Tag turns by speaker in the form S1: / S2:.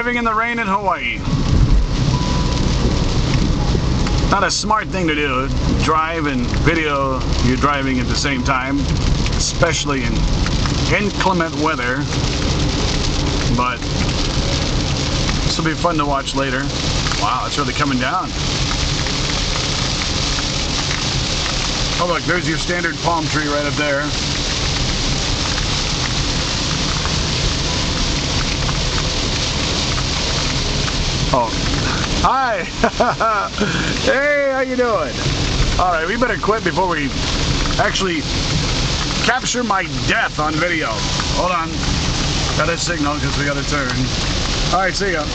S1: Driving in the rain in Hawaii. Not a smart thing to do. Drive and video you driving at the same time, especially in inclement weather. But this will be fun to watch later. Wow, it's really coming down. Oh look, there's your standard palm tree right up there. Oh, hi! Hey, how you doing? Alright, we better quit before we actually capture my death on video. Hold on. Got a signal because we got to turn. Alright, see ya.